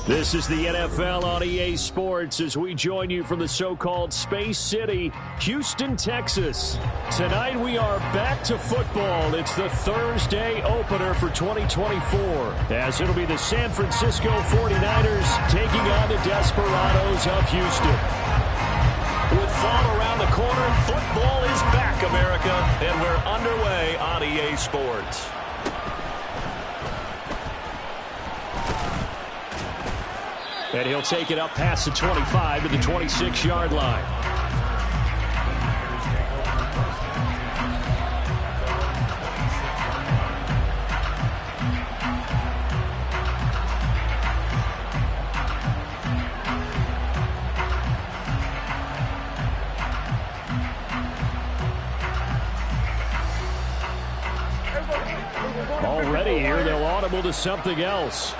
This is the NFL on EA Sports as we join you from the so-called Space City, Houston, Texas. Tonight we are back to football. It's the Thursday opener for 2024 as it'll be the San Francisco 49ers taking on the Desperados of Houston. With fall around the corner, football is back, America, and we're underway on EA Sports. And he'll take it up past the 25 to the 26-yard line. Already here, they'll audible to something else.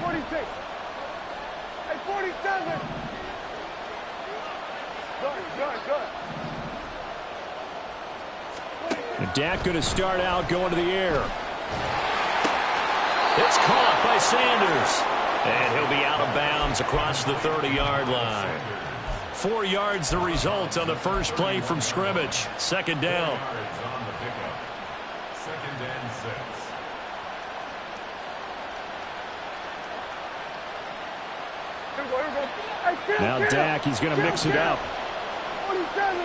46. Hey, 47. Good. Dak going to start out going to the air. It's caught by Sanders. And he'll be out of bounds across the 30-yard line. 4 yards the result on the first play from scrimmage. Second down. Second and 6. Now Dak, he's going to mix it up. 47.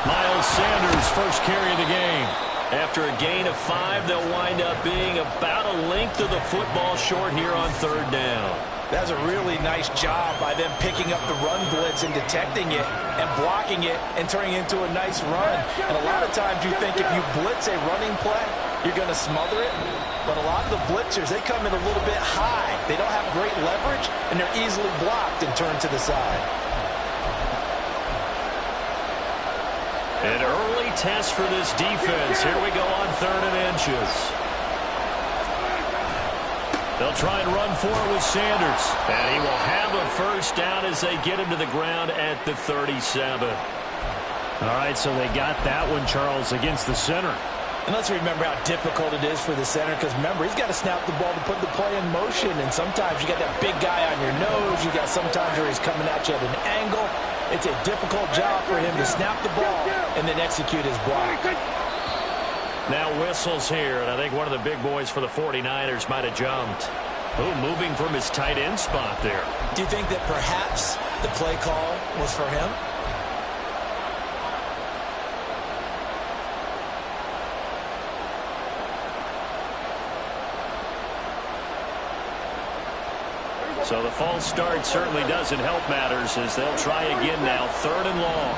Miles Sanders, first carry of the game. After a gain of 5, they'll wind up being about a length of the football short here on third down. That's a really nice job by them picking up the run blitz and detecting it and blocking it and turning it into a nice run. And a lot of times you think if you blitz a running play, you're going to smother it. But a lot of the blitzers, they come in a little bit high. They don't have great leverage, and they're easily blocked and turned to the side. An early test for this defense. Here we go on 3rd and inches. They'll try and run for it with Sanders. And he will have a first down as they get him to the ground at the 37. All right, so they got that one, Charles, against the center. And let's remember how difficult it is for the center, because remember, he's got to snap the ball to put the play in motion, and sometimes you got that big guy on your nose. You got sometimes where he's coming at you at an angle. It's a difficult job for him to snap the ball and then execute his block. Now whistles here, and I think one of the big boys for the 49ers might have jumped. Oh, moving from his tight end spot there. Do you think that perhaps the play call was for him? So the false start certainly doesn't help matters as they'll try again now, 3rd and long.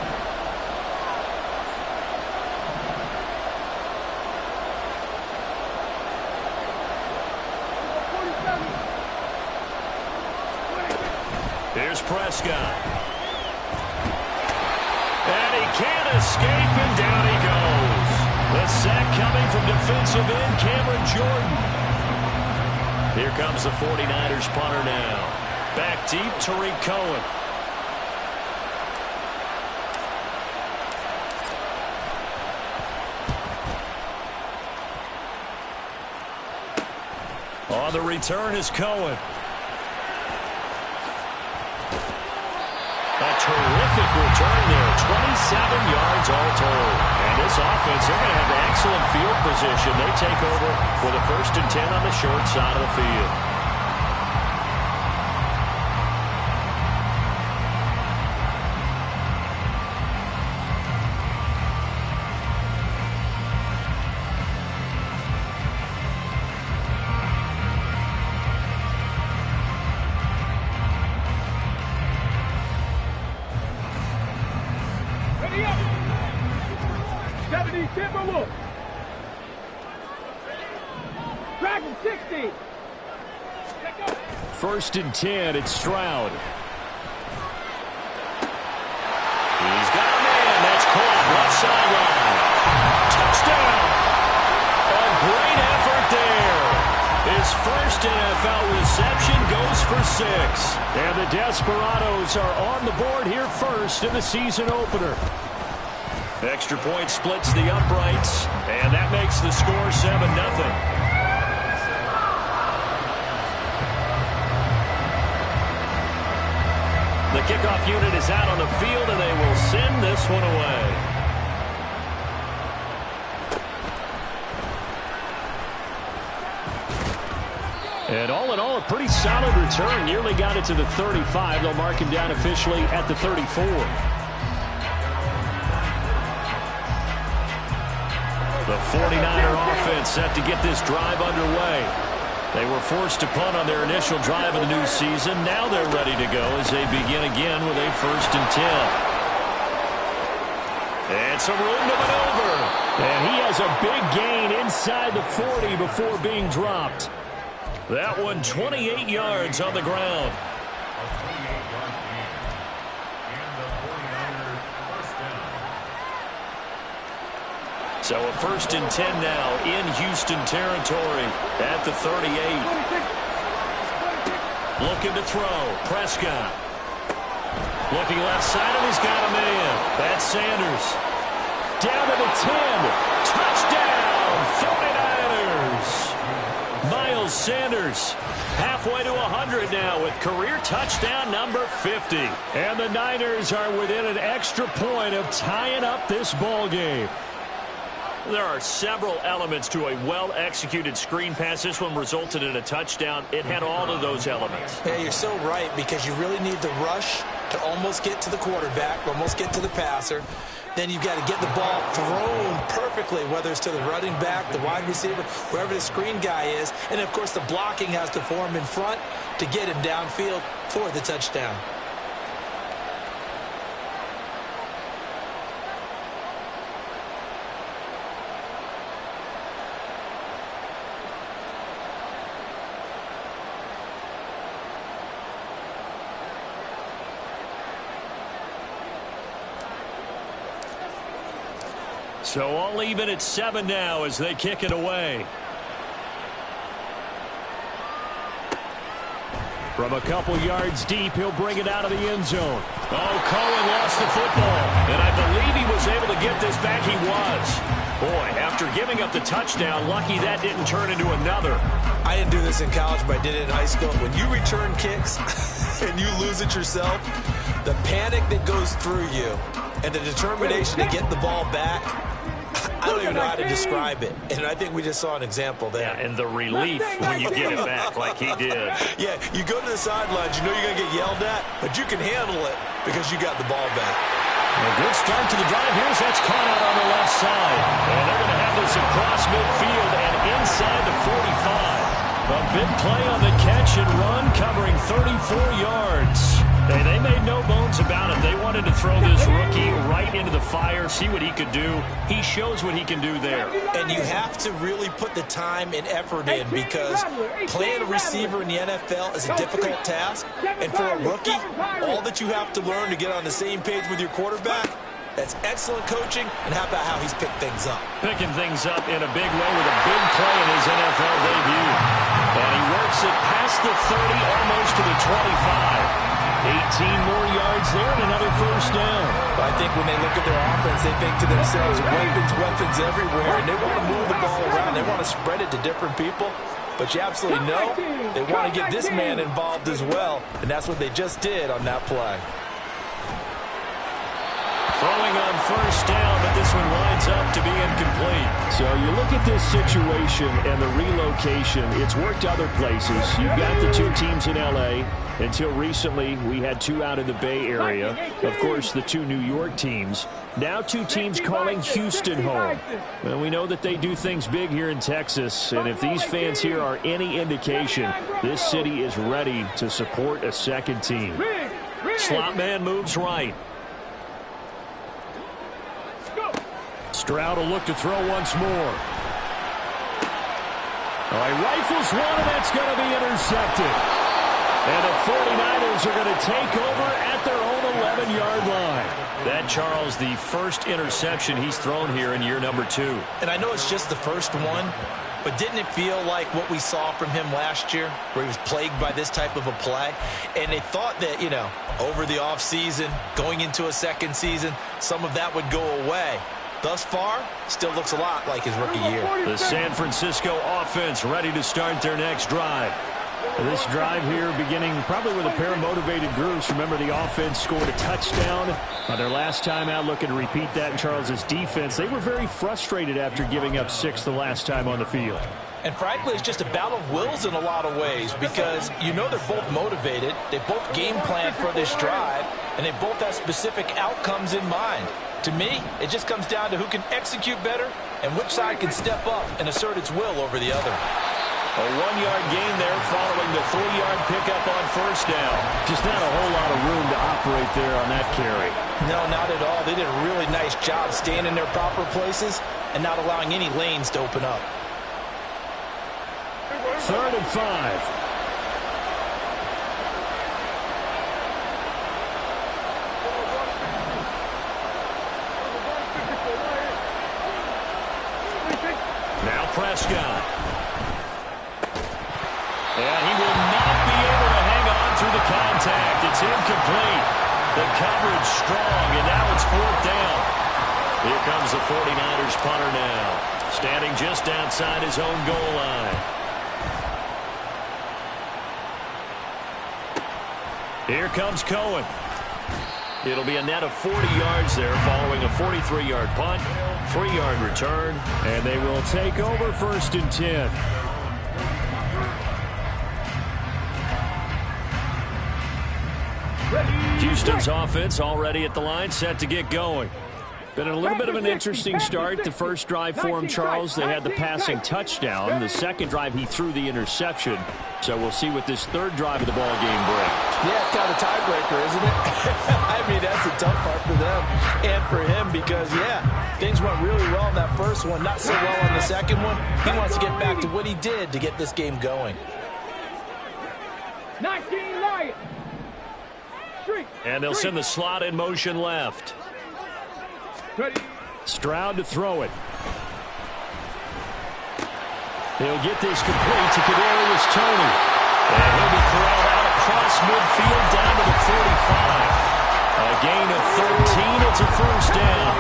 Here's Prescott. And he can't escape, and down he goes. The sack coming from defensive end Cameron Jordan. Here comes the 49ers punter now. Back deep, Tariq Cohen. On the return is Cohen. A terrific return there. 27 yards all told. And this offense, they're going to have excellent field position. They take over with a 1st and 10 on the short side of the field. Dragon 60. 1st and 10, it's Stroud. He's got a man. That's caught left sideline. Touchdown. A great effort there. His first NFL reception goes for 6. And the Desperados are on the board here first in the season opener. Extra point splits the uprights, and that makes the score 7-0. The kickoff unit is out on the field, and they will send this one away. And all in all, a pretty solid return. Nearly got it to the 35. They'll mark him down officially at the 34. The 49er offense set to get this drive underway. They were forced to punt on their initial drive of the new season. Now they're ready to go as they begin again with a 1st and 10. And some room to maneuver. And he has a big gain inside the 40 before being dropped. That one 28 yards on the ground. So a 1st and 10 now in Houston territory at the 38. Looking to throw. Prescott. Looking left side, and he's got a man. That's Sanders. Down to the 10. Touchdown, 49ers. Miles Sanders halfway to 100 now with career touchdown number 50. And the Niners are within an extra point of tying up this ball game. There are several elements to a well-executed screen pass. This one resulted in a touchdown. It had all of those elements. Yeah, you're so right, because you really need the rush to almost get to the quarterback, almost get to the passer. Then you've got to get the ball thrown perfectly, whether it's to the running back, the wide receiver, wherever the screen guy is. And, of course, the blocking has to form in front to get him downfield for the touchdown. So all even at 7 now as they kick it away. From a couple yards deep, he'll bring it out of the end zone. Oh, Cohen lost the football, and I believe he was able to get this back. He was. Boy, after giving up the touchdown, lucky that didn't turn into another. I didn't do this in college, but I did it in high school. When you return kicks and you lose it yourself, the panic that goes through you and the determination to get the ball back, I don't even know how to describe it. And I think we just saw an example there. Yeah, and the relief when you get it back like he did. Yeah, you go to the sidelines, you know you're going to get yelled at, but you can handle it because you got the ball back. A good start to the drive. Here's that's caught out on the left side. And they're going to have this across midfield and inside the 45. A big play on the catch and run, covering 34 yards. Hey, they made no bones about it. They wanted to throw this rookie right into the fire, see what he could do. He shows what he can do there. And you have to really put the time and effort in, because playing a receiver in the NFL is a difficult task. And for a rookie, all that you have to learn to get on the same page with your quarterback, that's excellent coaching. And how about how he's picked things up? Picking things up in a big way with a big play in his NFL debut. And he works it past the 30, almost to the 25. 18 more yards there and another first down. I think when they look at their offense, they think to themselves, weapons everywhere, and they want to move the ball around. They want to spread it to different people. But you absolutely know they want to get this man involved as well, and that's what they just did on that play. Throwing on first down, but this one winds up to be incomplete. So you look at this situation and the relocation. It's worked other places. You've got the two teams in L.A. Until recently, we had two out in the Bay Area. Of course, the two New York teams. Now two teams calling Houston home. Well, we know that they do things big here in Texas. And if these fans here are any indication, this city is ready to support a second team. Slot man moves right. Stroud will look to throw once more. All right, rifles one, and that's going to be intercepted. And the 49ers are going to take over at their own 11-yard line. That, Charles, the first interception he's thrown here in year number 2. And I know it's just the first one, But didn't it feel like what we saw from him last year, where he was plagued by this type of a play? And they thought that, you know, over the offseason, going into a second season, some of that would go away. Thus far, still looks a lot like his rookie year. The San Francisco offense ready to start their next drive. This drive here beginning probably with a pair of motivated groups. Remember, the offense scored a touchdown their last time out. Looking to repeat that in Charles's defense. They were very frustrated after giving up 6 the last time on the field. And frankly, it's just a battle of wills in a lot of ways, because you know they're both motivated. They both game plan for this drive, and they both have specific outcomes in mind. To me, it just comes down to who can execute better and which side can step up and assert its will over the other. A 1-yard gain there following the 3-yard pickup on first down. Just not a whole lot of room to operate there on that carry. No, not at all. They did a really nice job staying in their proper places and not allowing any lanes to open up. 3rd and 5. Now Prescott. And he will not be able to hang on through the contact. It's incomplete. The coverage strong, and now it's 4th down. Here comes the 49ers punter now, standing just outside his own goal line. Here comes Cohen. It'll be a net of 40 yards there following a 43-yard punt, 3-yard return, and they will take over 1st and 10. Houston's offense already at the line, set to get going. Been a little bit of an interesting start. The first drive for him, Charles, they had the passing touchdown. The second drive, he threw the interception. So we'll see what this 3rd drive of the ball game brings. Yeah, it's kind of a tiebreaker, isn't it? I mean, that's the tough part for them and for him because, yeah, things went really well in that first one, not so well on the second one. He wants to get back to what he did to get this game going. 19 Lions. And they'll send the slot in motion left. Stroud to throw it. He'll get this complete to Kadarius Toney. And he'll be corralled out across midfield down to the 45. A gain of 13. It's a 1st down.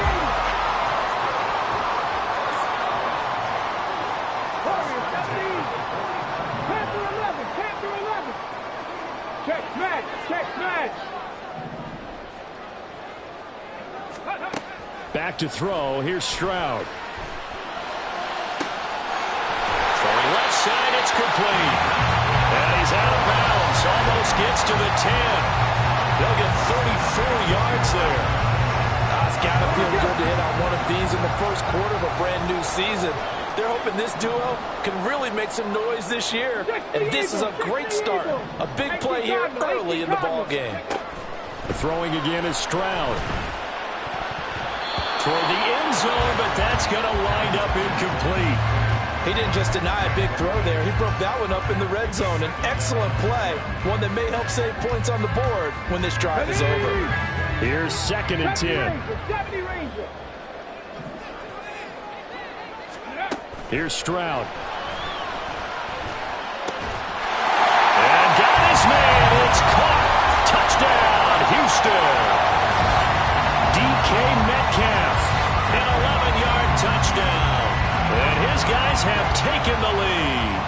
Check match. Back to throw. Here's Stroud. Throwing left side, it's complete. And he's out of bounds. Almost gets to the 10. They'll get 34 yards there. It's got to feel good to hit on one of these in the first quarter of a brand new season. They're hoping this duo can really make some noise this year. And this is a great start. A big play here early in the ball game. Throwing again is Stroud. Toward the end zone, but that's going to wind up incomplete. He didn't just deny a big throw there. He broke that one up in the red zone. An excellent play, one that may help save points on the board when this drive is over. Here's 2nd and 10. Here's Stroud. And got his man. It's caught. Touchdown, Houston. DK Metcalf, an 11-yard touchdown. And his guys have taken the lead.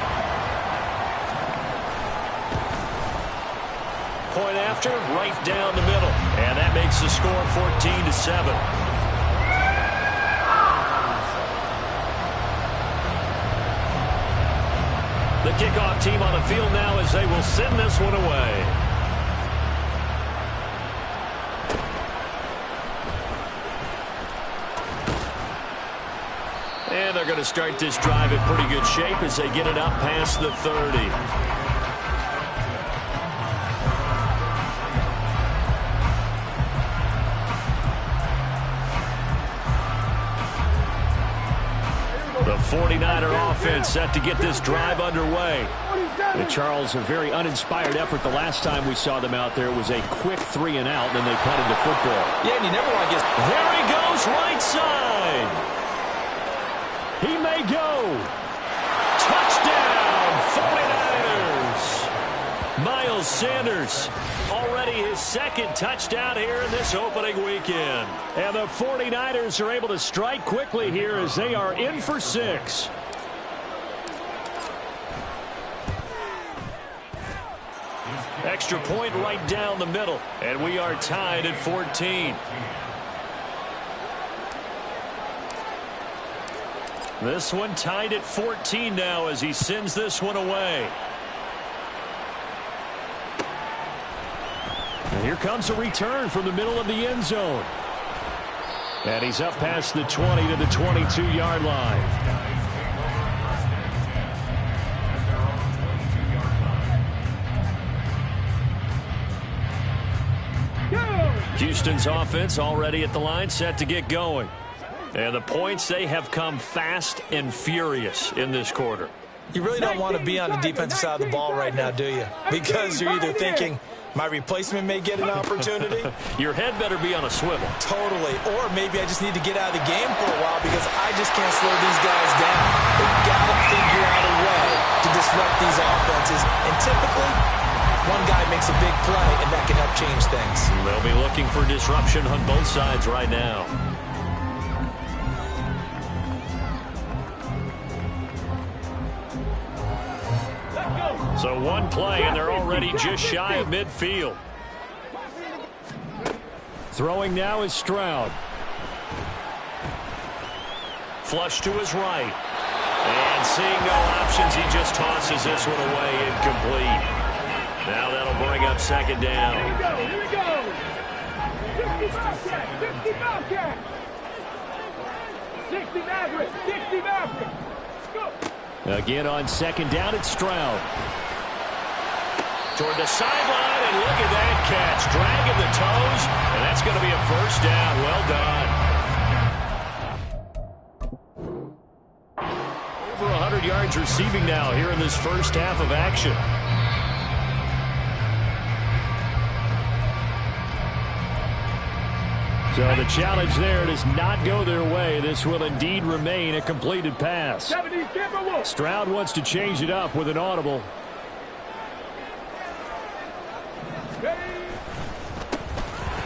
Point after, right down the middle. And that makes the score 14-7. The kickoff team on the field now as they will send this one away. And they're going to start this drive in pretty good shape as they get it up past the 30. The 49er offense set to get this drive underway. And Charles, a very uninspired effort the last time we saw them out there. It was a quick 3 and out, and then they punted the football. Yeah, and you never want to get... There he goes, right side. He may go. Miles Sanders. Already his second touchdown here in this opening weekend. And the 49ers are able to strike quickly here as they are in for 6. Extra point right down the middle. And we are tied at 14. This one tied at 14 now as he sends this one away. And here comes a return from the middle of the end zone. And he's up past the 20 to the 22-yard line. Houston's offense already at the line, set to get going. And the points, they have come fast and furious in this quarter. You really don't want to be on the defensive side of the ball right now, do you? Because you're either thinking, my replacement may get an opportunity. Your head better be on a swivel. Totally. Or maybe I just need to get out of the game for a while because I just can't slow these guys down. They've got to figure out a way to disrupt these offenses. And typically, one guy makes a big play, and that can help change things. They'll be looking for disruption on both sides right now. So one play, and they're already just shy of midfield. Throwing now is Stroud. Flush to his right. And seeing no options, he just tosses this one away, incomplete. Now that'll bring up second down. Here we go, here we go. 60 Bobcat. 60 Maverick, 60 Maverick. Go. Again on second down, it's Stroud. Toward the sideline, and look at that catch. Dragging the toes, and that's going to be a first down. Well done. Over 100 yards receiving now here in this first half of action. So the challenge there does not go their way. This will indeed remain a completed pass. Stroud wants to change it up with an audible.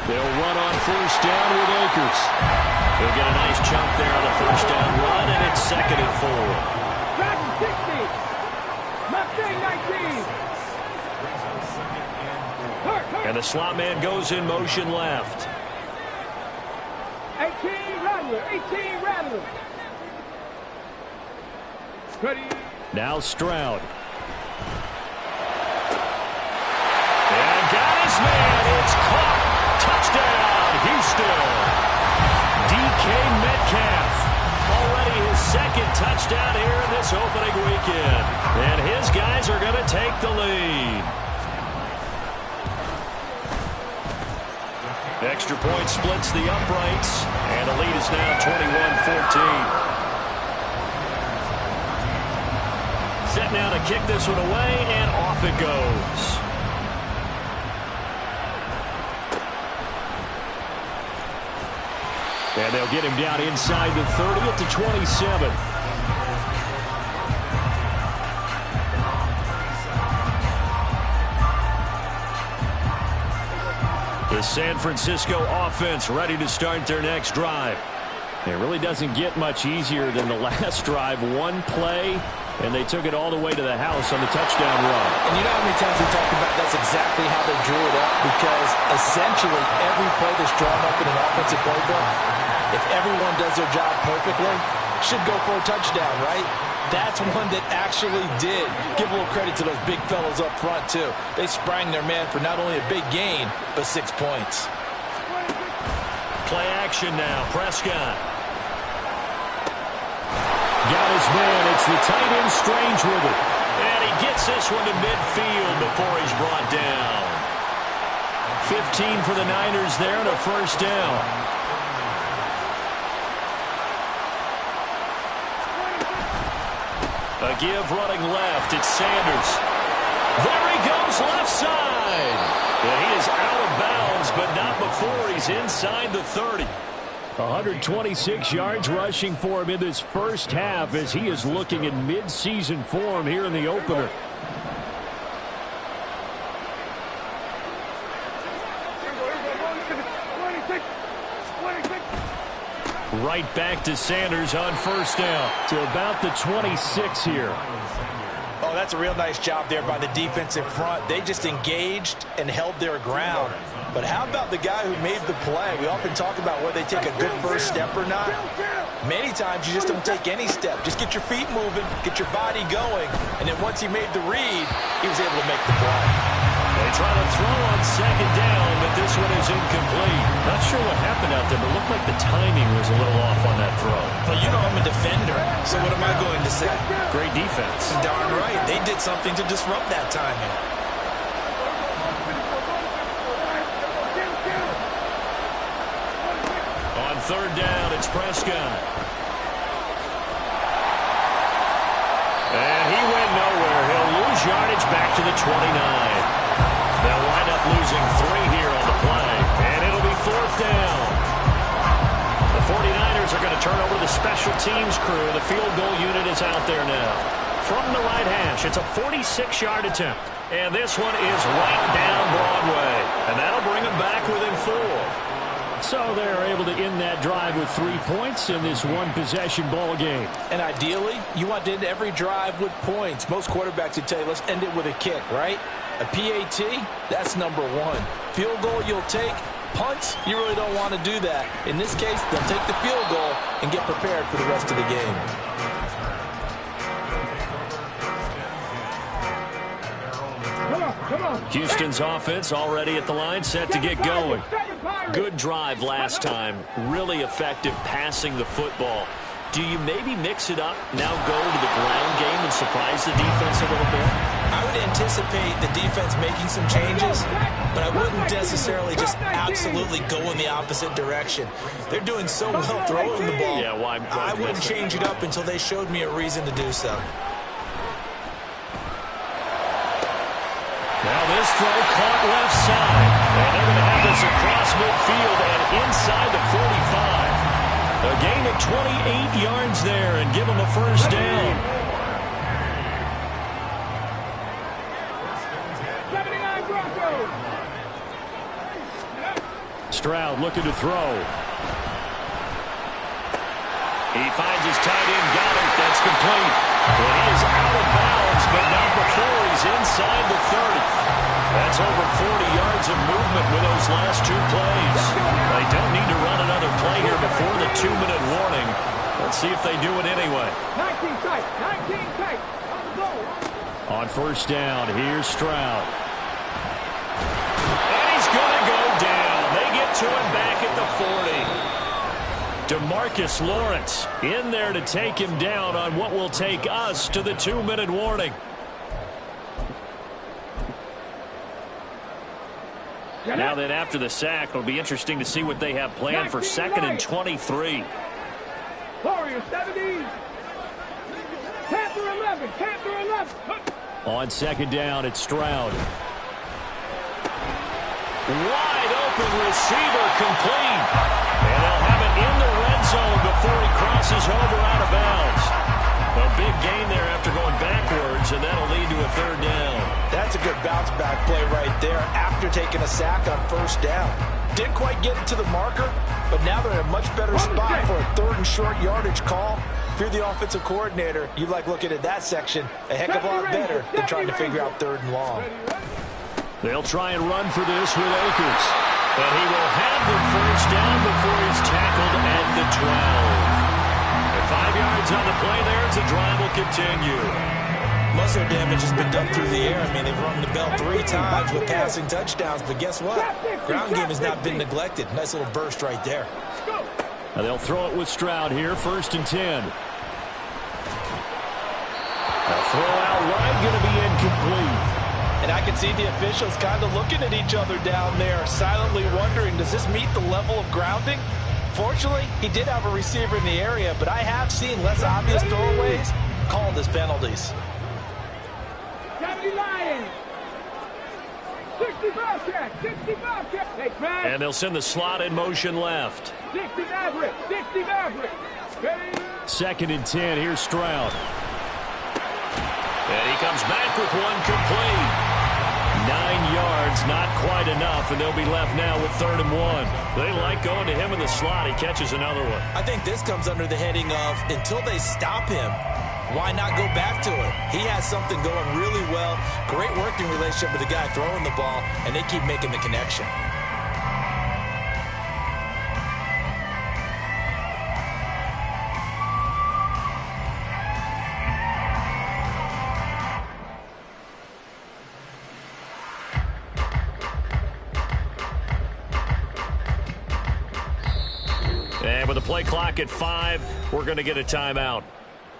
They'll run on first down with Akers. They'll get a nice chunk there on the first down run, and it's second and 4. Dragon 60. Mustang 19. And the slot man goes in motion left. 18 Rattler, 18 Rattler. Ready. Now Stroud. And got his man. It's caught. Touchdown, Houston. DK Metcalf. Already his second touchdown here in this opening weekend. And his guys are going to take the lead. Extra point splits the uprights. And the lead is now 21-14. Set now to kick this one away, and off it goes. And they'll get him down inside the 30 at the 27. The San Francisco offense ready to start their next drive. It really doesn't get much easier than the last drive. One play, and they took it all the way to the house on the touchdown run. And you know how many times we talk about that's exactly how they drew it up? Because essentially every play that's drawn up in an offensive playbook, if everyone does their job perfectly, should go for a touchdown, right? That's one that actually did. Give a little credit to those big fellows up front, too. They sprang their man for not only a big gain, but 6 points. Play action now. Prescott. Got his man. It's the tight end Strange with it. And he gets this one to midfield before he's brought down. 15 for the Niners there and a first down. A give running left. It's Sanders. There he goes left side. And he is out of bounds, but not before he's inside the 30. 126 yards rushing for him in this first half as he is looking in mid-season form here in the opener. Right back to Sanders on first down to about the 26 here. Oh, that's a real nice job there by the defensive front. They just engaged and held their ground. But how about the guy who made the play? We often talk about whether they take a good first step or not. Many times you just don't take any step. Just get your feet moving, get your body going, and then once he made the read, he was able to make the play. They try to throw on second down, but this one is incomplete. Not sure what happened out there, but it looked like the timing was a little off on that throw. But you know I'm a defender, so what am I going to say? Great defense. Darn right. They did something to disrupt that timing. On third down, it's Prescott. And he went nowhere. He'll lose yardage back to the 29. They'll wind up losing 3 here on the play, and it'll be fourth down. The 49ers are going to turn over the special teams crew. The field goal unit is out there now. From the right hash, it's a 46-yard attempt. And this one is right down Broadway. And that'll bring them back within 4. So they're able to end that drive with 3 points in this one-possession ball game. And ideally, you want to end every drive with points. Most quarterbacks would tell you, let's end it with a kick, right? A PAT, that's number 1. Field goal you'll take. Punts, you really don't want to do that. In this case, they'll take the field goal and get prepared for the rest of the game. Houston's offense already at the line, set to get going. Good drive last time. Really effective passing the football. Do you maybe mix it up, now go to the ground game and surprise the defense a little bit? I would anticipate the defense making some changes, but I wouldn't necessarily just absolutely go in the opposite direction. They're doing so well throwing the ball. Yeah, why I wouldn't change it up until they showed me a reason to do so. Now this throw caught left side. And they're going to have this across midfield and inside the 45. A gain of 28 yards there and give them a first down. 79 Broncos. Stroud looking to throw. He finds his tight end, got it. That's complete. Well, he is out of bounds, but not before he's inside the 30. That's over 40 yards of movement with those last 2 plays. They don't need to run another play here before the 2-minute warning. Let's see if they do it anyway. 19 tight. 19 tight. On the goal. On first down, here's Stroud. And he's going to go down. They get to him back at the 40. DeMarcus Lawrence in there to take him down on what will take us to the 2-minute warning. Now then, after the sack, it'll be interesting to see what they have planned for 2nd and 23. Warriors 70. Panther 11. Panther 11. On second down, it's Stroud. Wide open receiver complete. And they'll have it in the red zone before he crosses over out of bounds. A big gain there after going backwards, and that'll lead to a 3rd down. That's a good bounce-back play right there after taking a sack on first down. Didn't quite get it to the marker, but now they're in a much better spot for a 3rd and short yardage call. If you're the offensive coordinator, you like looking at that section a heck of a lot better than trying to figure out 3rd and long. They'll try and run for this with Akers. And he will have the first down before he's tackled at the 12. 5 yards on the play there as the drive will continue. Most of their damage has been done through the air. I mean, they've rung the bell 3 times with passing touchdowns, but guess what? Ground game has not been neglected. Nice little burst right there. And they'll throw it with Stroud here, 1st and 10. A throw out wide, going to be incomplete. And I can see the officials kind of looking at each other down there, silently wondering, does this meet the level of grounding? Fortunately, he did have a receiver in the area, but I have seen less obvious throwaways called as penalties. 70 Lions. 65 check. 65 check. And they'll send the slot in motion left. 60 Maverick. 60 Maverick. 2nd and 10. Here's Stroud. And he comes back with one complete. 9 yards, not quite enough, and they'll be left now with 3rd and 1. They like going to him in the slot. He catches another one. I think this comes under the heading of until they stop him, why not go back to it? He has something going really well. Great working relationship with the guy throwing the ball, and they keep making the connection. And with the play clock at 5, we're going to get a timeout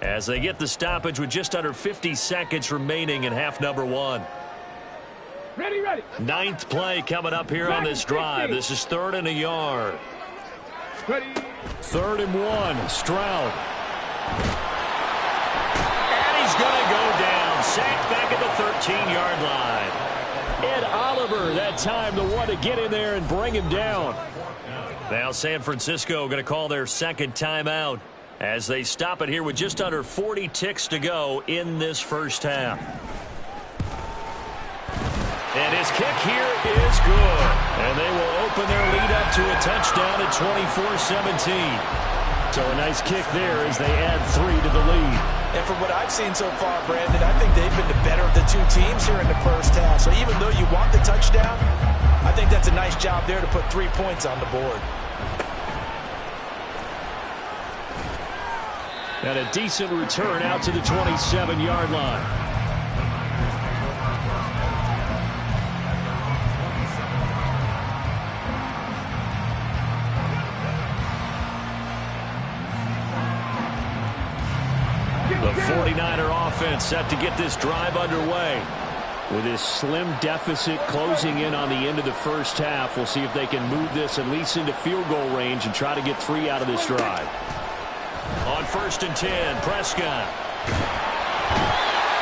as they get the stoppage with just under 50 seconds remaining in half number 1. Ready, ready. 9th play coming up here on this drive. This is 3rd and a yard. Ready. 3rd and 1. Stroud. And he's going to go down. Sacked back at the 13-yard line. Ed Oliver, that time, the one to get in there and bring him down. Now San Francisco going to call their second timeout as they stop it here with just under 40 ticks to go in this first half. And his kick here is good. And they will open their lead up to a touchdown at 24-17. So a nice kick there as they add 3 to the lead. And from what I've seen so far, Brandon, I think they've been the better of the two teams here in the first half. So even though you want the touchdown, I think that's a nice job there to put 3 points on the board. And a decent return out to the 27-yard line. The 49er offense set to get this drive underway. With this slim deficit closing in on the end of the first half, we'll see if they can move this at least into field goal range and try to get 3 out of this drive. On 1st and 10, Prescott.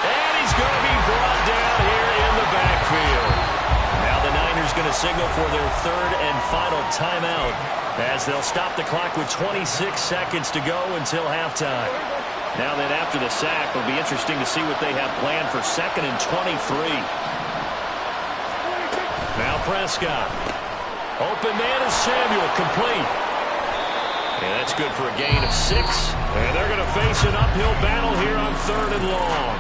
And he's going to be brought down here in the backfield. Now the Niners going to signal for their 3rd and final timeout as they'll stop the clock with 26 seconds to go until halftime. Now then, after the sack, it'll be interesting to see what they have planned for 2nd and 23. Now Prescott. Open man is Samuel, complete. And that's good for a gain of 6. And they're going to face an uphill battle here on 3rd and long.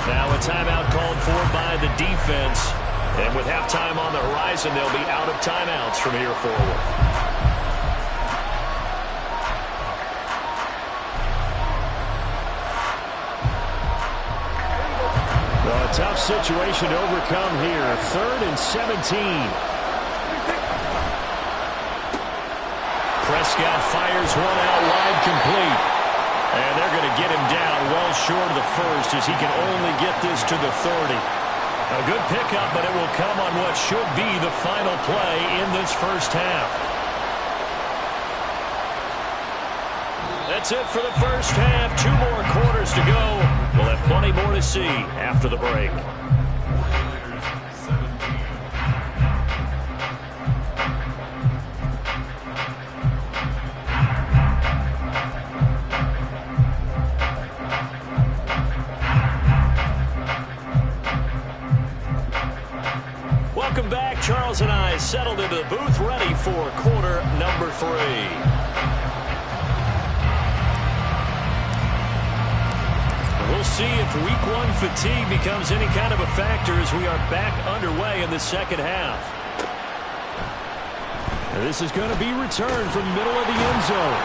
Now a timeout called for by the defense. And with halftime on the horizon, they'll be out of timeouts from here forward. Well, a tough situation to overcome here. 3rd and 17. Prescott fires one out wide, complete. And they're going to get him down well short of the first as he can only get this to the 30. A good pickup, but it will come on what should be the final play in this first half. That's it for the first half. 2 more quarters to go. We'll have plenty more to see after the break. Welcome back. Charles and I settled into the booth ready for quarter number 3. We'll see if week 1 fatigue becomes any kind of a factor as we are back underway in the second half. This is going to be returned from the middle of the end zone.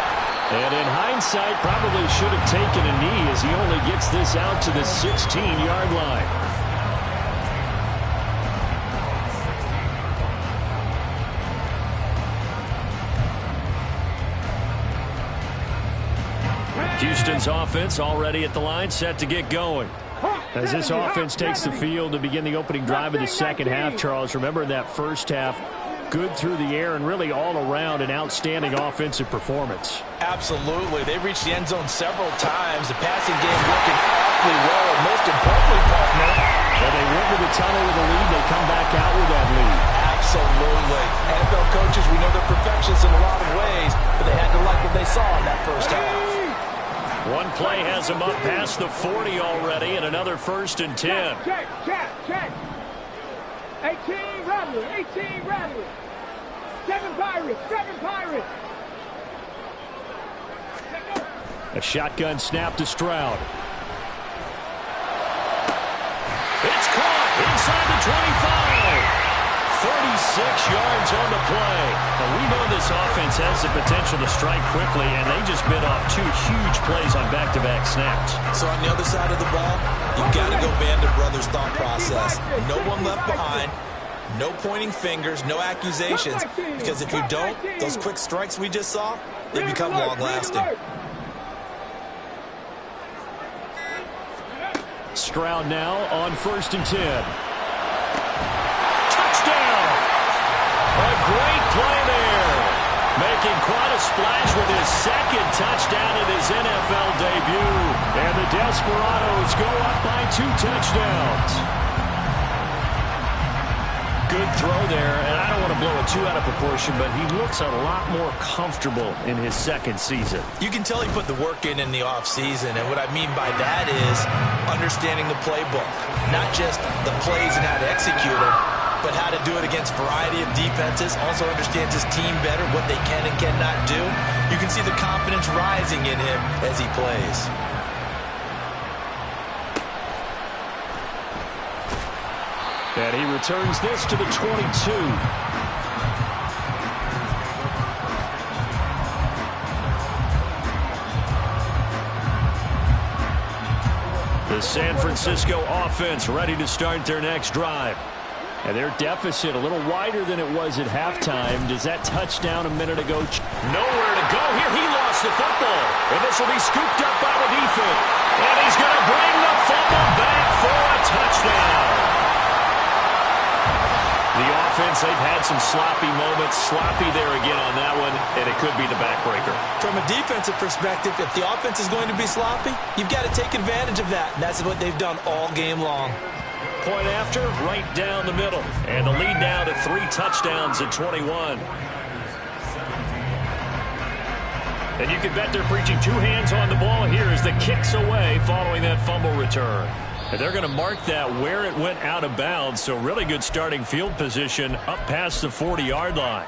And in hindsight, probably should have taken a knee as he only gets this out to the 16-yard line. Houston's offense already at the line, set to get going. As this offense takes the field to begin the opening drive of the second half, Charles, remember that first half, good through the air and really all around an outstanding offensive performance. Absolutely. They reached the end zone several times. The passing game working awfully well, and most importantly, partner, when they went to the tunnel with a lead, they come back out with that lead. Absolutely. NFL coaches, we know they're perfectionists in a lot of ways, but they had to like what they saw in that first half. One play has him up past the 40 already, and another 1st and 10. Check. 18 Rattler, 18 Rattler. 7 Pirates, 7 Pirates. A shotgun snap to Stroud. It's caught inside the 25. 36 yards on the play. And we know this offense has the potential to strike quickly, and they just bit off 2 huge plays on back-to-back snaps. So on the other side of the ball, you've got to go Band of Brothers thought process. No one left behind. No pointing fingers, no accusations. Because if you don't, those quick strikes we just saw, they become long-lasting. Stroud now on 1st and 10. Touchdown! A great play there. Making quite a splash with his 2nd touchdown in his NFL debut. And the Desperados go up by 2 touchdowns. Good throw there, and I don't want to blow it too out of proportion, but he looks a lot more comfortable in his 2nd season. You can tell he put the work in the offseason, and what I mean by that is understanding the playbook. Not just the plays and how to execute them, but how to do it against a variety of defenses. Also understands his team better, what they can and cannot do. You can see the confidence rising in him as he plays. And he returns this to the 22. The San Francisco offense ready to start their next drive. And their deficit a little wider than it was at halftime. Does that touchdown a minute ago? Nowhere to go here. He lost the football. And this will be scooped up by the defense. And he's going to bring the fumble back for a touchdown. The offense, they've had some sloppy moments. Sloppy there again on that one, and it could be the backbreaker. From a defensive perspective, if the offense is going to be sloppy, you've got to take advantage of that. And that's what they've done all game long. Point after, right down the middle. And the lead now to 3 touchdowns at 21. And you can bet they're preaching 2 hands on the ball here as the kick's away following that fumble return. And they're going to mark that where it went out of bounds, so really good starting field position up past the 40-yard line.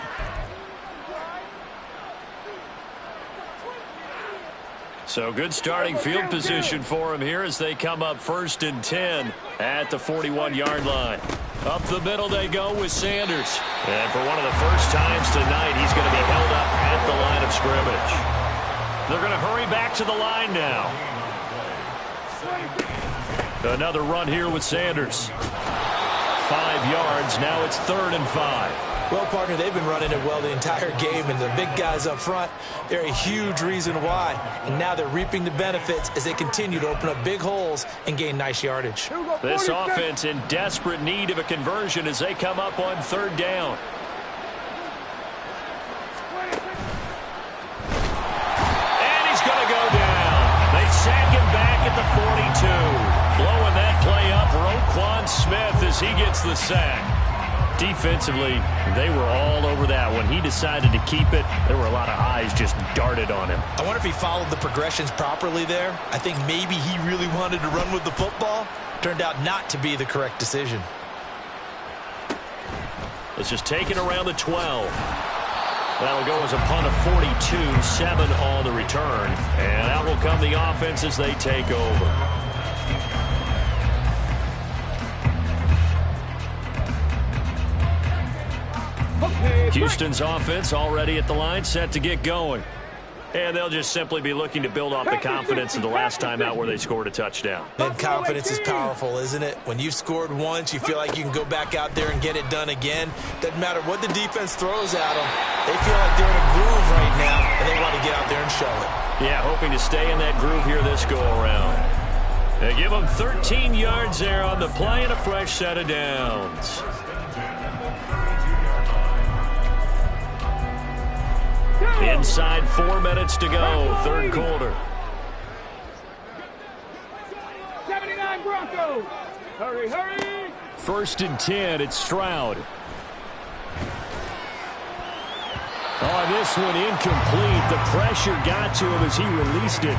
So good starting field position for him here as they come up 1st and 10 at the 41-yard line. Up the middle they go with Sanders. And for one of the first times tonight, he's going to be held up at the line of scrimmage. They're going to hurry back to the line now. Another run here with Sanders. 5 yards. Now it's 3rd and 5. Well, partner, they've been running it well the entire game, and the big guys up front, they're a huge reason why. And now they're reaping the benefits as they continue to open up big holes and gain nice yardage. This offense in desperate need of a conversion as they come up on 3rd down. And he's going to go down. They sack him back at the 42. Blowing that play up, Roquan Smith as he gets the sack. Defensively, they were all over that. When he decided to keep it, there were a lot of eyes just darted on him. I wonder if he followed the progressions properly there. I think maybe he really wanted to run with the football. Turned out not to be the correct decision. It's just taken around the 12. That'll go as a punt of 42, 7 on the return. And out will come the offense as they take over. Houston's offense already at the line, set to get going. And they'll just simply be looking to build off the confidence of the last time out where they scored a touchdown. And confidence is powerful, isn't it? When you've scored once, you feel like you can go back out there and get it done again. Doesn't matter what the defense throws at them. They feel like they're in a groove right now, and they want to get out there and show it. Yeah, hoping to stay in that groove here this go-around. They give them 13 yards there on the play and a fresh set of downs. Inside 4 minutes to go, 3rd quarter. 79 Broncos. Hurry, hurry. 1st and 10, it's Stroud. Oh, this one incomplete. The pressure got to him as he released it.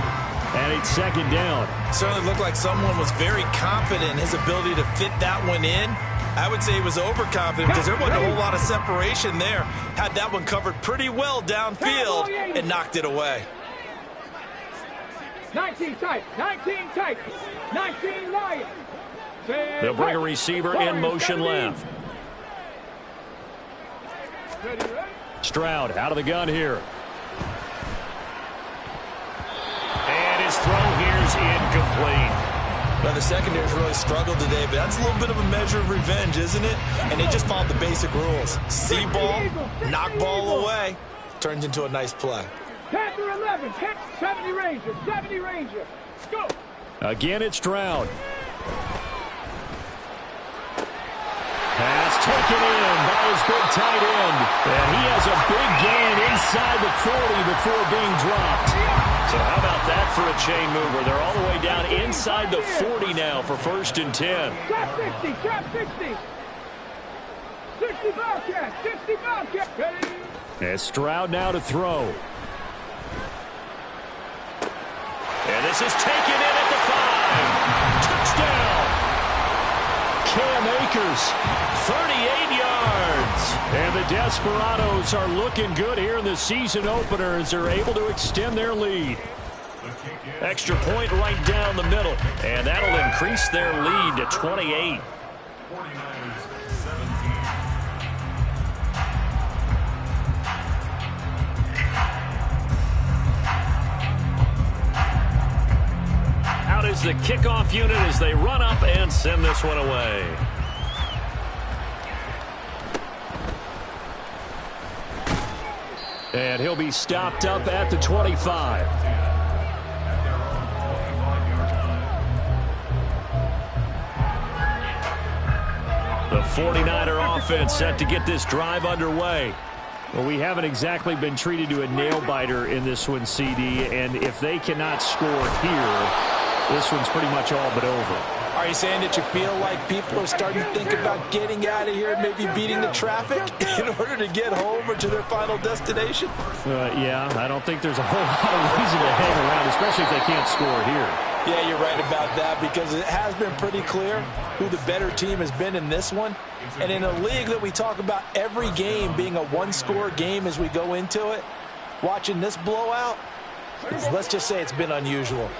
And it's second down. Certainly looked like someone was very confident in his ability to fit that one in. I would say he was overconfident because there wasn't a whole lot of separation there. Had that one covered pretty well downfield and knocked it away. 19 tight, 19 tight, 19 Lions. They'll bring a receiver in motion left. Stroud out of the gun here. And his throw here's incomplete. Now, the secondary's really struggled today, but that's a little bit of a measure of revenge, isn't it? And they just followed the basic rules. See ball, knock ball away, turns into a nice play. Panther 11, 70 Ranger, 70 Ranger. Go! Again, it's Stroud. Pass taken in by his big tight end. And he has a big gain inside the 40 before being dropped. So how about that for a chain mover? They're all the way down inside the 40 now for 1st and 10. Trap 60, trap 60. 60 Bobcat, 60 Bobcat. Ready? And Stroud now to throw. And this is taken in at the 5. Touchdown. Cam Akers, 38 yards. And the Desperados are looking good here in the season opener as they're able to extend their lead. Extra point right down the middle. And that'll increase their lead to 28. Out is the kickoff unit as they run up and send this one away. And he'll be stopped up at the 25. The 49er offense set to get this drive underway. Well, we haven't exactly been treated to a nail-biter in this one, CD, and if they cannot score here, this one's pretty much all but over. Are you saying that you feel like people are starting to think about getting out of here and maybe beating the traffic in order to get home or to their final destination? Yeah, I don't think there's a whole lot of reason to hang around, especially if they can't score here. Yeah, you're right about that because it has been pretty clear who the better team has been in this one. And in a league that we talk about every game being a one-score game as we go into it, watching this blowout, let's just say it's been unusual.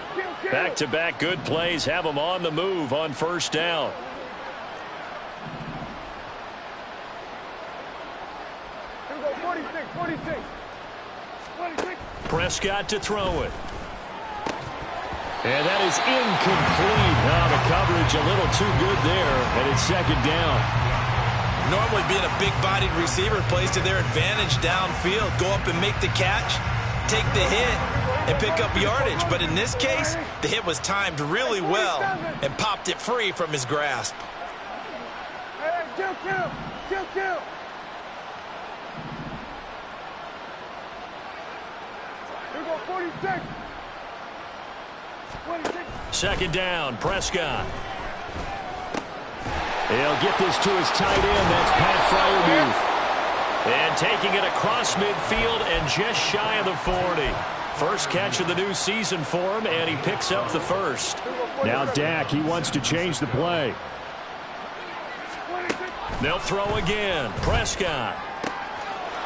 Back-to-back good plays have them on the move on 1st down. Here we go, 46, 46. 46. Prescott to throw it. And that is incomplete. Now the coverage a little too good there, and it's 2nd down. Normally being a big-bodied receiver plays to their advantage downfield. Go up and make the catch, take the hit, and pick up yardage. But in this case, the hit was timed really well and popped it free from his grasp. Hey, kill. Here we go, 46. 26. 2nd down, Prescott. He'll get this to his tight end. That's Pat Fryermuth. And taking it across midfield and just shy of the 40. First catch of the new season for him, and he picks up the 1st. Now Dak, he wants to change the play. They'll throw again. Prescott.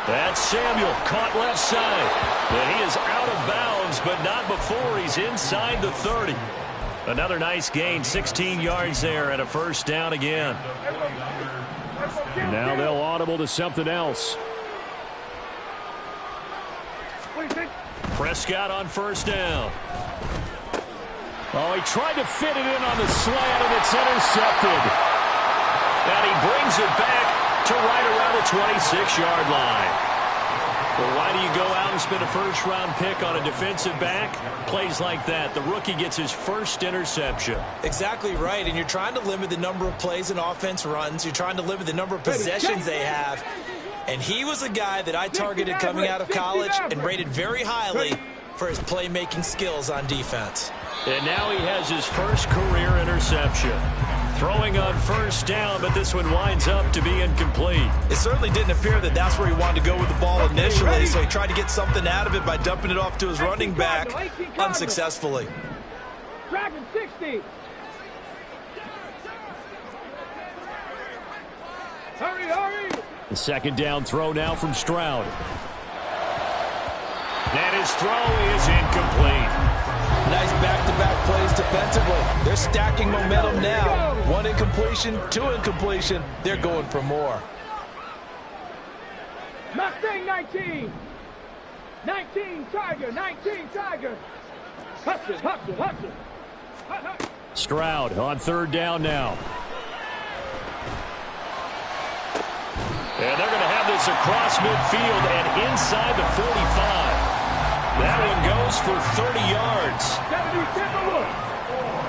That's Samuel, caught left side. And he is out of bounds, but not before he's inside the 30. Another nice gain, 16 yards there, and a 1st down again. Now they'll audible to something else. Prescott on 1st down. Oh, he tried to fit it in on the slant, and it's intercepted. And he brings it back to right around the 26-yard line. Well, why do you go out and spend a 1st-round pick on a defensive back? Plays like that. The rookie gets his 1st interception. Exactly right, and you're trying to limit the number of plays an offense runs. You're trying to limit the number of possessions they have. And he was a guy that I targeted coming out of college and rated very highly for his playmaking skills on defense. And now he has his 1st career interception. Throwing on first down, but this one winds up to be incomplete. It certainly didn't appear that that's where he wanted to go with the ball initially, so he tried to get something out of it by dumping it off to his running back unsuccessfully. Dragon 60. Hurry, hurry. The second down throw now from Stroud. And his throw is incomplete. Nice back-to-back plays defensively. They're stacking momentum now. One incompletion, two incompletion. They're going for more. Mustang 19. 19 Tiger, 19 Tiger. Hustle, hustle, hustle. Stroud on third down now. And they're going to have this across midfield and inside the 45. That one goes for 30 yards. 70 Timberwood.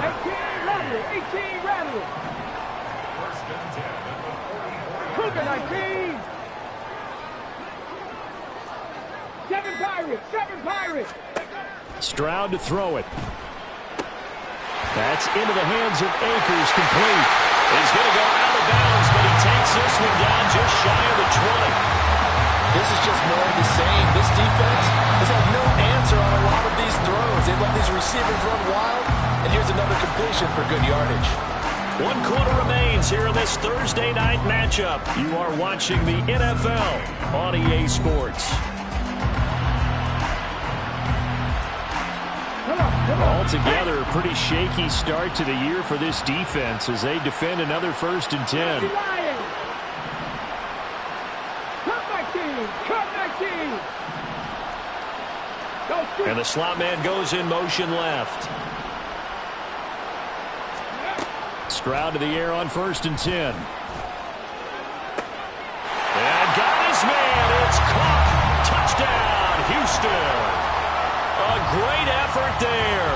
18 Rattler, 18 Rattler. Cougar 19. 7 Pirates, 7 Pirates. Stroud to throw it. That's into the hands of Akers, complete. He's going to go out of bounds, but he takes this one down just shy of the 20. This is just more of the same. This defense has had no answer on a lot of these throws. They let these receivers run wild, and here's another completion for good yardage. 1 quarter remains here in this Thursday night matchup. You are watching the NFL on EA Sports. Altogether, a pretty shaky start to the year for this defense as they defend another 1st and 10. And the slot man goes in motion left. Stroud to the air on 1st and 10. And got his man. It's caught. Touchdown, Houston. A great effort there.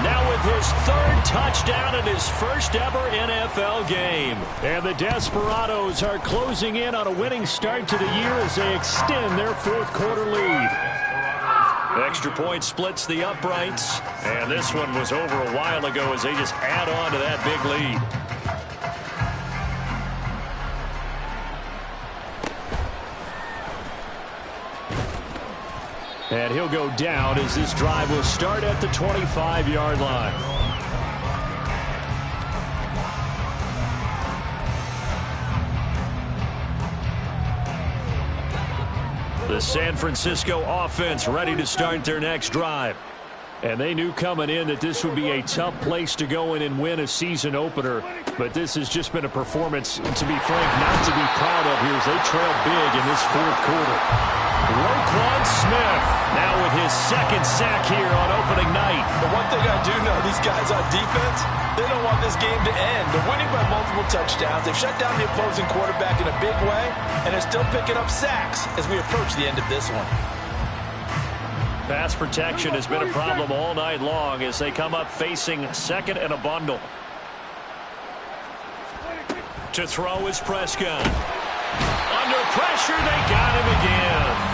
Now with his 3rd touchdown in his first ever NFL game. And the Desperados are closing in on a winning start to the year as they extend their 4th quarter lead. Extra point splits the uprights, and this one was over a while ago as they just add on to that big lead. And he'll go down as this drive will start at the 25-yard line. The San Francisco offense ready to start their next drive. And they knew coming in that this would be a tough place to go in and win a season opener. But this has just been a performance, to be frank, not to be proud of here as they trail big in this 4th quarter. Roquan Smith now with his 2nd sack here on opening night. The one thing I do know, these guys on defense, they don't want this game to end. They're winning by multiple touchdowns. They've shut down the opposing quarterback in a big way, and they're still picking up sacks as we approach the end of this one. Pass protection has been a problem all night long as they come up facing 2nd and a bundle. To throw is Prescott. Under pressure, they got him again.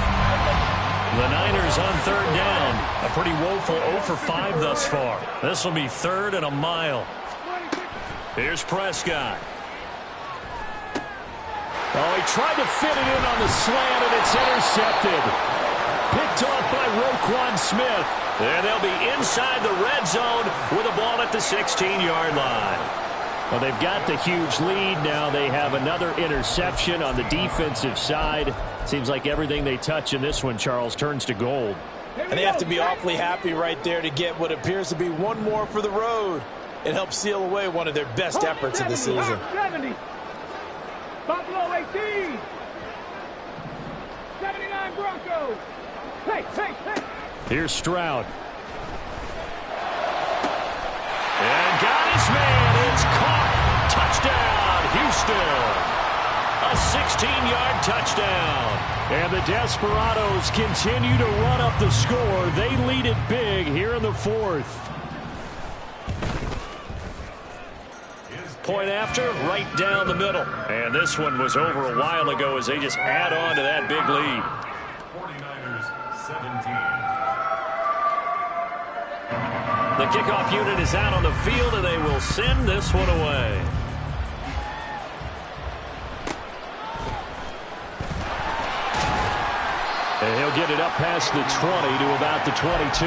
The Niners on 3rd down. A pretty woeful 0 for 5 thus far. This will be 3rd and a mile. Here's Prescott. Oh, he tried to fit it in on the slant, and it's intercepted. Picked off by Roquan Smith. And they'll be inside the red zone with a ball at the 16-yard line. Well, they've got the huge lead. Now they have another interception on the defensive side. Seems like everything they touch in this one, Charles, turns to gold. And they have to be awfully happy right there to get what appears to be one more for the road. It helps seal away one of their best efforts of the season. 70. Buffalo 18. 79 Broncos. Hey, hey, hey. Here's Stroud. And got his man. It's caught. Touchdown, Houston. A 16-yard touchdown. And the Desperados continue to run up the score. They lead it big here in the 4th. Point after, right down the middle. And this one was over a while ago as they just add on to that big lead. 49ers 17. The kickoff unit is out on the field, and they will send this one away. He'll get it up past the 20 to about the 22.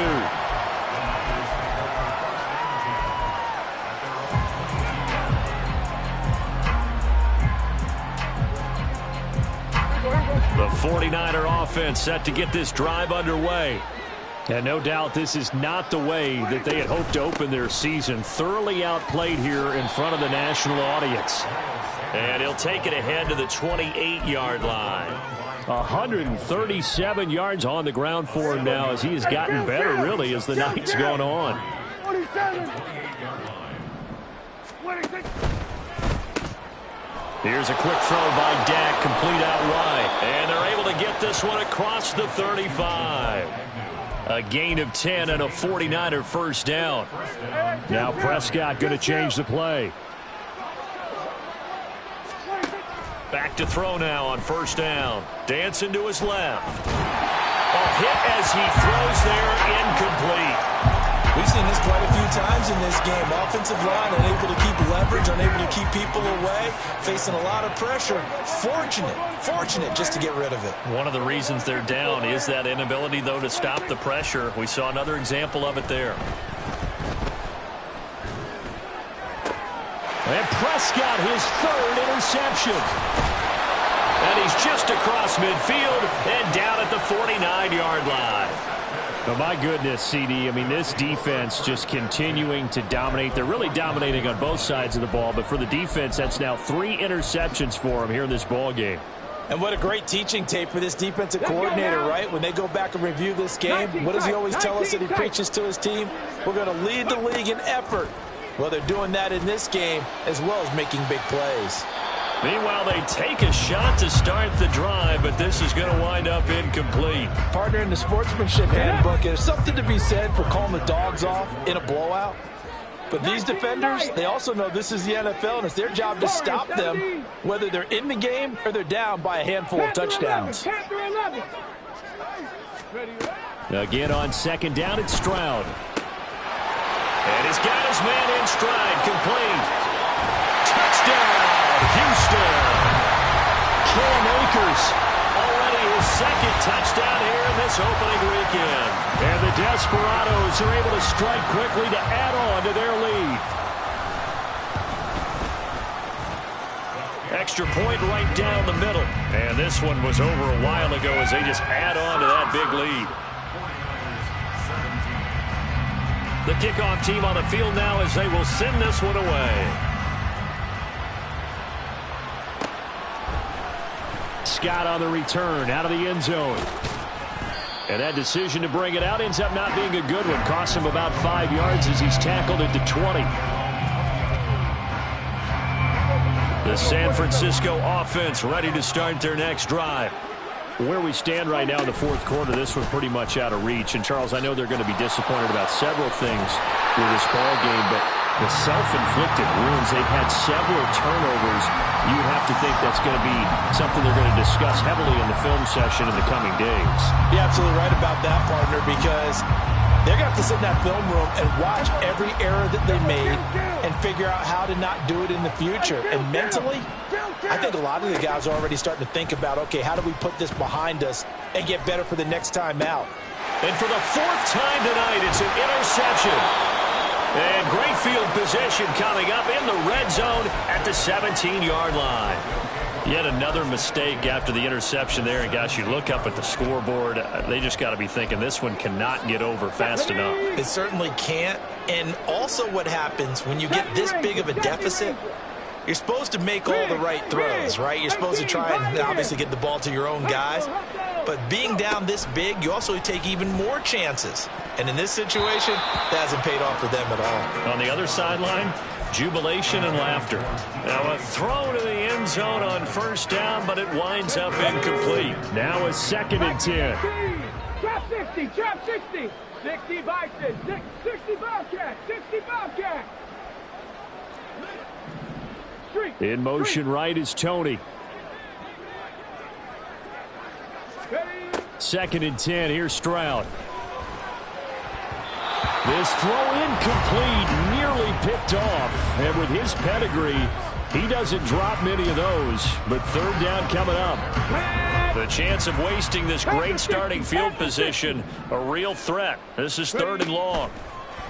The 49er offense set to get this drive underway. And no doubt this is not the way that they had hoped to open their season. Thoroughly outplayed here in front of the national audience. And he'll take it ahead to the 28-yard line. 137 yards on the ground for him now as he has gotten better, really, as the night's gone on. 27. Here's a quick throw by Dak, complete out wide. And they're able to get this one across the 35. A gain of 10 and a 49er first down. Now Prescott going to change the play. Back to throw now on first down. Dancing to his left. A hit as he throws there, incomplete. We've seen this quite a few times in this game. Offensive line unable to keep leverage, unable to keep people away, facing a lot of pressure. Fortunate just to get rid of it. One of the reasons they're down is that inability, though, to stop the pressure. We saw another example of it there. And Prescott, his third interception. And he's just across midfield and down at the 49-yard line. But my goodness, CD, I mean, this defense just continuing to dominate. They're really dominating on both sides of the ball. But for the defense, that's now 3 interceptions for them here in this ball game. And what a great teaching tape for this defensive coordinator, right? When they go back and review this game, what does he always tell us that he preaches to his team? We're going to lead the league in effort. Well, they're doing that in this game as well as making big plays. Meanwhile, they take a shot to start the drive, but this is going to wind up incomplete. Partner, in the sportsmanship handbook, there's something to be said for calling the dogs off in a blowout. But these defenders, they also know this is the NFL, and it's their job to stop them, whether they're in the game or they're down by a handful of touchdowns. Again on second down, it's Stroud. And he's got his man in stride, complete. Touchdown, Houston. Cam Akers, already his second touchdown here in this opening weekend. And the Desperados are able to strike quickly to add on to their lead. Extra point right down the middle. And this one was over a while ago as they just add on to that big lead. The kickoff team on the field now as they will send this one away. Scott on the return out of the end zone. And that decision to bring it out ends up not being a good one. Costs him about 5 yards as he's tackled at the 20. The San Francisco offense ready to start their next drive. Where we stand right now in the fourth quarter, this one pretty much out of reach. And, Charles, I know they're going to be disappointed about several things with this ball game, but the self-inflicted wounds, they've had several turnovers. You would have to think that's going to be something they're going to discuss heavily in the film session in the coming days. You're absolutely right about that, partner, because they're going to have to sit in that film room and watch every error that they made and figure out how to not do it in the future. And mentally, I think a lot of the guys are already starting to think about, okay, how do we put this behind us and get better for the next time out? And for the 4th time tonight, it's an interception. And great field position coming up in the red zone at the 17-yard line. Yet another mistake after the interception there. And, gosh, you look up at the scoreboard, they just got to be thinking this one cannot get over fast enough. It certainly can't. And also what happens when you get this big of a deficit, you're supposed to make all the right throws, right? You're supposed to try and obviously get the ball to your own guys. But being down this big, you also take even more chances. And in this situation, that hasn't paid off for them at all. On the other sideline, jubilation and laughter. Now a throw to the end zone on first down, but it winds up incomplete. Now a 2nd and 10. Trap 60, trap 60. 60 Bison, 60 Bobcat, 60 Bobcat. In motion right is Tony. 2nd and 10, here's Stroud. This throw incomplete, nearly picked off. And with his pedigree, he doesn't drop many of those. But 3rd down coming up. The chance of wasting this great starting field position, a real threat. This is 3rd and long.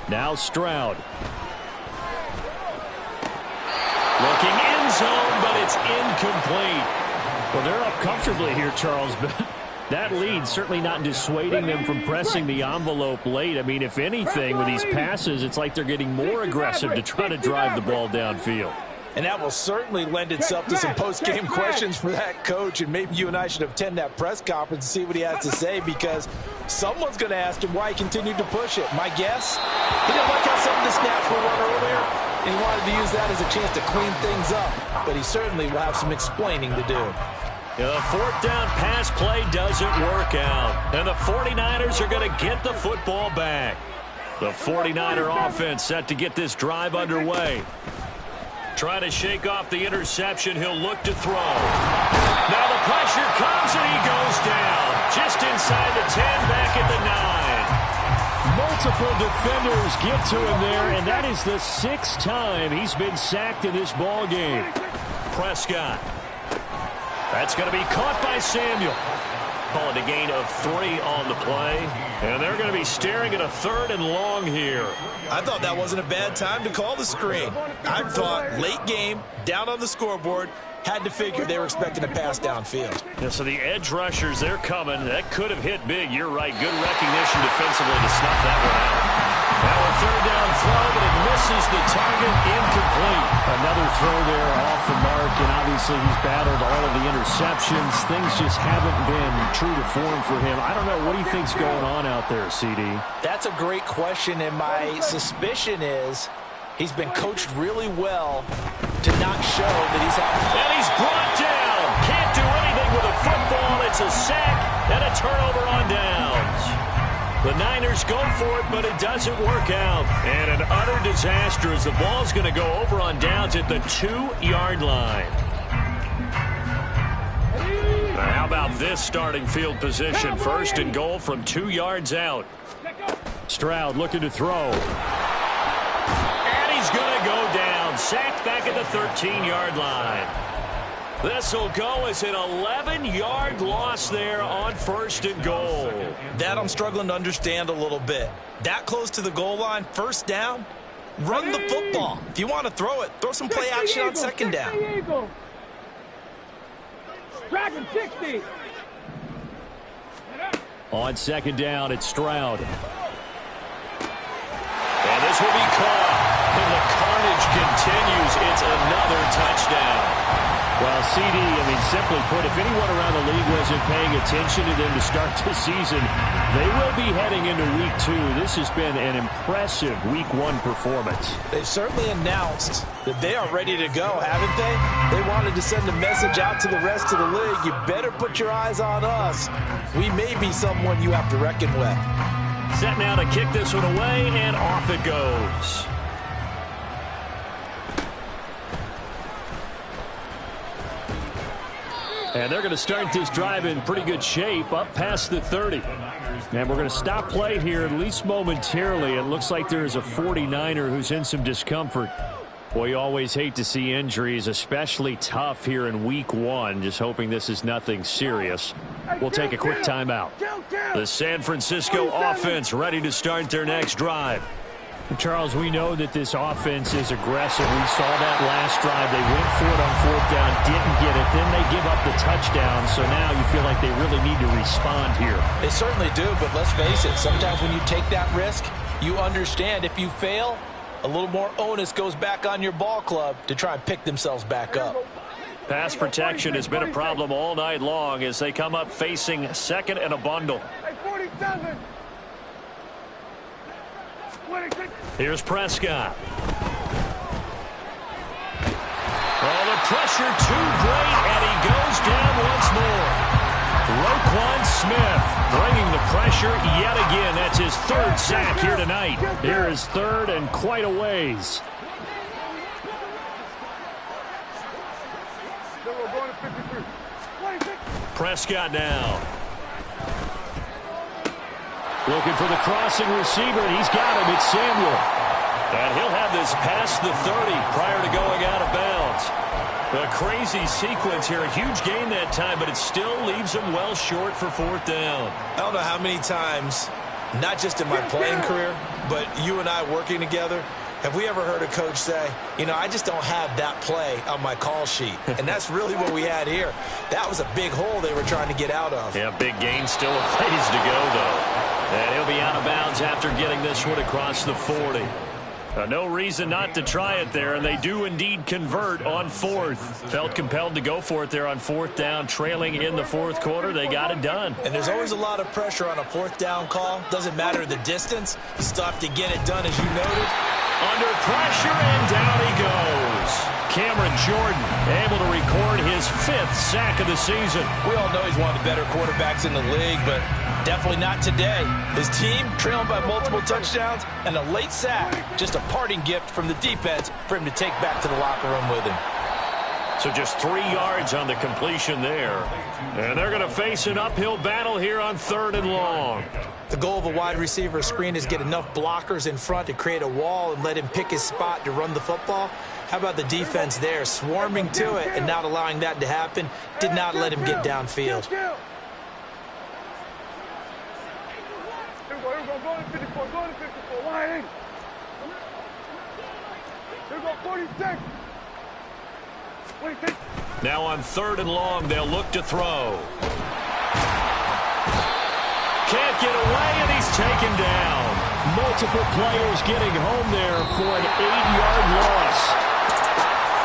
Now Stroud. Looking end zone, but it's incomplete. Well, they're up comfortably here, Charles, but that lead certainly not dissuading them from pressing the envelope late. I mean, if anything, with these passes, it's like they're getting more aggressive to try to drive the ball downfield. And that will certainly lend itself to some post-game questions for that coach, and maybe you and I should attend that press conference and see what he has to say, because someone's going to ask him why he continued to push it. My guess, he didn't like how some of the snaps were run earlier, and he wanted to use that as a chance to clean things up, but he certainly will have some explaining to do. The 4th down pass play doesn't work out, and the 49ers are going to get the football back. The 49er offense set to get this drive underway. Trying to shake off the interception. He'll look to throw. Now the pressure comes, and he goes down. Just inside the 10, back at the 9. Multiple defenders get to him there, and that is the 6th time he's been sacked in this ball game. Prescott. That's going to be caught by Samuel. Calling a gain of 3 on the play. And they're going to be staring at a 3rd and long here. I thought that wasn't a bad time to call the screen. I thought late game, down on the scoreboard, had to figure they were expecting a pass downfield. Yeah, so the edge rushers, they're coming. That could have hit big. You're right. Good recognition defensively to snuff that one out. Now a 3rd down throw, but it misses the target. Incomplete. Another throw there off the mark, and obviously he's battled all of the interceptions. Things just haven't been true to form for him. I don't know. What do you think's going on out there, CD? That's a great question, and my suspicion is he's been coached really well to not show that he's having. And he's brought down. Can't do anything with a football. It's a sack and a turnover on downs. The Niners go for it, but it doesn't work out. And an utter disaster as the ball's going to go over on downs at the 2-yard line. Now, how about this starting field position? 1st and goal from 2 yards out. Stroud looking to throw. And he's going to go down. Sacked back at the 13-yard line. This will go as an 11-yard loss there on 1st and goal. That I'm struggling to understand a little bit. That close to the goal line, 1st down, run the football. If you want to throw it, throw some play action on 2nd down. Dragon 60. On 2nd down, it's Stroud. And this will be caught. And the carnage continues. It's another touchdown. Well, CD, I mean, simply put, if anyone around the league wasn't paying attention to them to start the season, they will be heading into Week 2. This has been an impressive Week 1 performance. They've certainly announced that they are ready to go, haven't they? They wanted to send a message out to the rest of the league. You better put your eyes on us. We may be someone you have to reckon with. Set now to kick this one away, and off it goes. And they're going to start this drive in pretty good shape, up past the 30. And we're going to stop play here, at least momentarily. It looks like there is a 49er who's in some discomfort. Boy, you always hate to see injuries, especially tough here in Week 1. Just hoping this is nothing serious. We'll take a quick timeout. The San Francisco offense ready to start their next drive. Charles, we know that this offense is aggressive. We saw that last drive. They went for it on 4th down, didn't get it. Then they give up the touchdown. So now you feel like they really need to respond here. They certainly do, but let's face it. Sometimes when you take that risk, you understand if you fail, a little more onus goes back on your ball club to try and pick themselves back up. Pass protection has been a problem all night long as they come up facing 2nd and a bundle. Here's Prescott. Oh, the pressure too great, and he goes down once more. Roquan Smith bringing the pressure yet again. That's his 3rd sack here tonight. Here is 3rd and quite a ways. Prescott now. Looking for the crossing receiver, and he's got him. It's Samuel. And he'll have this past the 30 prior to going out of bounds. A crazy sequence here. A huge gain that time, but it still leaves him well short for fourth down. I don't know how many times, not just in my playing career, but you and I working together, have we ever heard a coach say, you know, I just don't have that play on my call sheet. And that's really what we had here. That was a big hole they were trying to get out of. Yeah, big gain, still a ways to go, though. And he'll be out of bounds after getting this one across the 40. No reason not to try it there, and they do indeed convert on fourth. Felt compelled to go for it there on fourth down, trailing in the fourth quarter. They got it done. And there's always a lot of pressure on a fourth down call. Doesn't matter the distance. You still have to get it done, as you noted. Under pressure, and down he goes. Cameron Jordan able to record his 5th sack of the season. We all know he's one of the better quarterbacks in the league, but definitely not today. His team trailing by multiple touchdowns and a late sack. Just a parting gift from the defense for him to take back to the locker room with him. So just 3 yards on the completion there. And they're going to face an uphill battle here on 3rd and long. The goal of a wide receiver screen is get enough blockers in front to create a wall and let him pick his spot to run the football. How about the defense there, swarming to it and not allowing that to happen? Did not let him get downfield. Here we go, go to 54, go to 54, wide in. Here we go, 46. 46. Now on 3rd and long, they'll look to throw. Can't get away, and he's taken down. Multiple players getting home there for an 8-yard loss.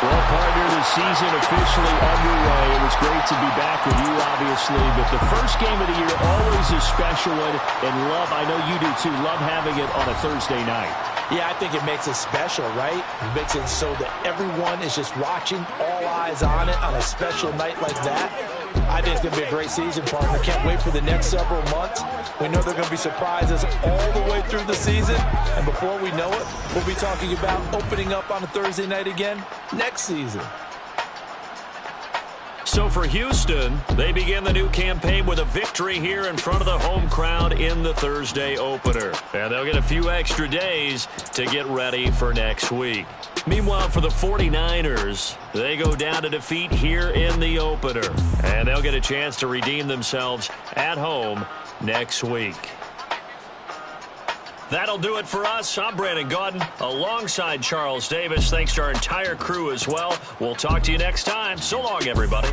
Well, partner, the season officially underway. It was great to be back with you, obviously, but the first game of the year always a special one, and love, I know you do too, love having it on a Thursday night. Yeah, I think it makes it special, right? It makes it so that everyone is just watching, all eyes on it on a special night like that. I think it's going to be a great season, partner. Can't wait for the next several months. We know there are going to be surprises all the way through the season. And before we know it, we'll be talking about opening up on a Thursday night again next season. So for Houston, they begin the new campaign with a victory here in front of the home crowd in the Thursday opener. And they'll get a few extra days to get ready for next week. Meanwhile, for the 49ers, they go down to defeat here in the opener. And they'll get a chance to redeem themselves at home next week. That'll do it for us. I'm Brandon Gaudin alongside Charles Davis. Thanks to our entire crew as well. We'll talk to you next time. So long, everybody.